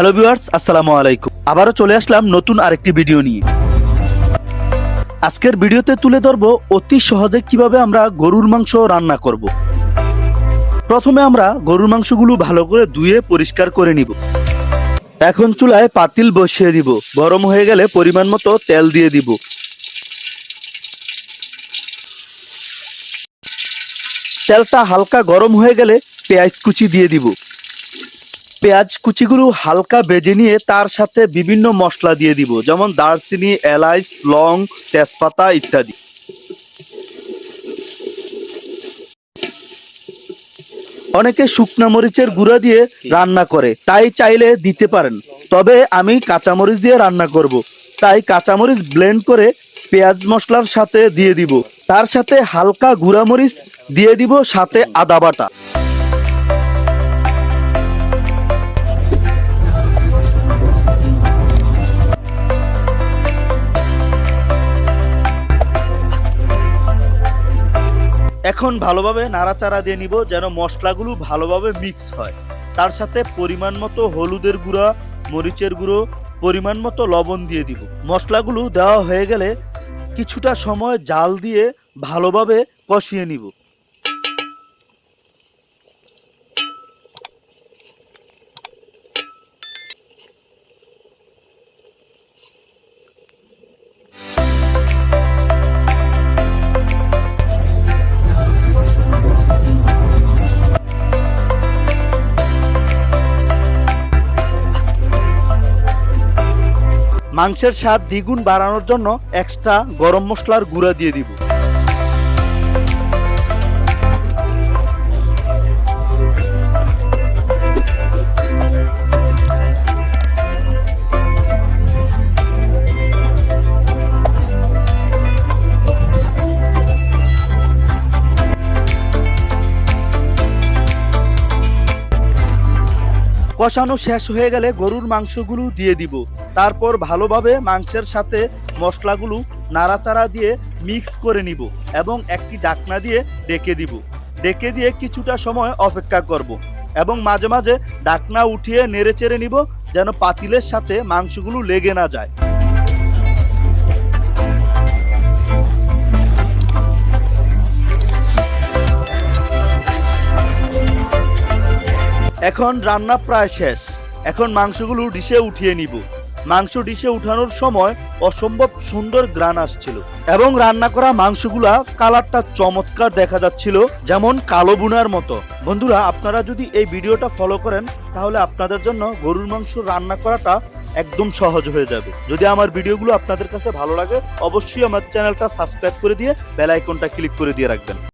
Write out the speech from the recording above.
Hello viewers, আসসালামু আলাইকুম। আবারও চলে আসলাম নতুন আরেকটি ভিডিও নিয়ে। আজকের ভিডিওতে তুলে ধরবো অতি সহজে কিভাবে আমরা গরুর মাংস রান্না করব। প্রথমে আমরা গরুর মাংসগুলো ভালো করে ধুয়ে পরিষ্কার করে নিব। এখন চুলায় পাতিল বসিয়ে দিব। গরম হয়ে গেলে পরিমাণ মতো তেল দিয়ে দিব। তেলটা হালকা গরম হয়ে গেলে পেঁয়াজ কুচি দিয়ে দিব। পেঁয়াজ কুচিগুলো হালকা ভেজে নিয়ে তার সাথে বিভিন্ন মশলা দিয়ে দিব, যেমন দারচিনি, এলাচ, লং, তেজপাতা ইত্যাদি। অনেকে শুকনা মরিচের গুঁড়া দিয়ে রান্না করে, তাই চাইলে দিতে পারেন। তবে আমি কাঁচামরিচ দিয়ে রান্না করব, তাই কাঁচামরিচ ব্লেন্ড করে পেঁয়াজ মশলার সাথে দিয়ে দিব। তার সাথে হালকা গুঁড়ামরিচ দিয়ে দিব, সাথে আদা বাটা। এখন ভালোভাবে নাড়াচাড়া দিয়ে নিব যেন মশলাগুলো ভালোভাবে মিক্স হয়। তার সাথে পরিমাণ মতো হলুদের গুঁড়া, মরিচের গুঁড়ো, পরিমাণ মতো লবণ দিয়ে দিব। মশলাগুলো দেওয়া হয়ে গেলে কিছুটা সময় জাল দিয়ে ভালোভাবে কষিয়ে নিব। মাংসের স্বাদ দ্বিগুণ বাড়ানোর জন্য এক্সট্রা গরম মশলার গুঁড়া দিয়ে দিব। কষানো শেষ হয়ে গেলে গরুর মাংসগুলো দিয়ে দিব। তারপর ভালোভাবে মাংসের সাথে মশলাগুলো নাড়াচাড়া দিয়ে মিক্স করে নিব এবং একটি ঢাকনা দিয়ে ঢেকে দিব। ঢেকে দিয়ে কিছুটা সময় অপেক্ষা করব এবং মাঝে মাঝে ঢাকনা উঠিয়ে নেড়েচেড়ে নিব যেন পাতিলের সাথে মাংসগুলো লেগে না যায়। এখন রান্না প্রায় শেষ। এখন মাংসগুলো ডিশে উঠিয়ে নিব। মাংস ডিশে উঠানোর সময় অসম্ভব সুন্দর গ্রান আসছিল এবং রান্না করা মাংসগুলা কালারটা চমৎকার দেখা যাচ্ছিল, যেমন কালো বুনার মতো। বন্ধুরা, আপনারা যদি এই ভিডিওটা ফলো করেন তাহলে আপনাদের জন্য গরুর মাংস রান্না করাটা একদম সহজ হয়ে যাবে। যদি আমার ভিডিওগুলো আপনাদের কাছে ভালো লাগে, অবশ্যই আমার চ্যানেলটা সাবস্ক্রাইব করে দিয়ে বেল আইকনটা ক্লিক করে দিয়ে রাখবেন।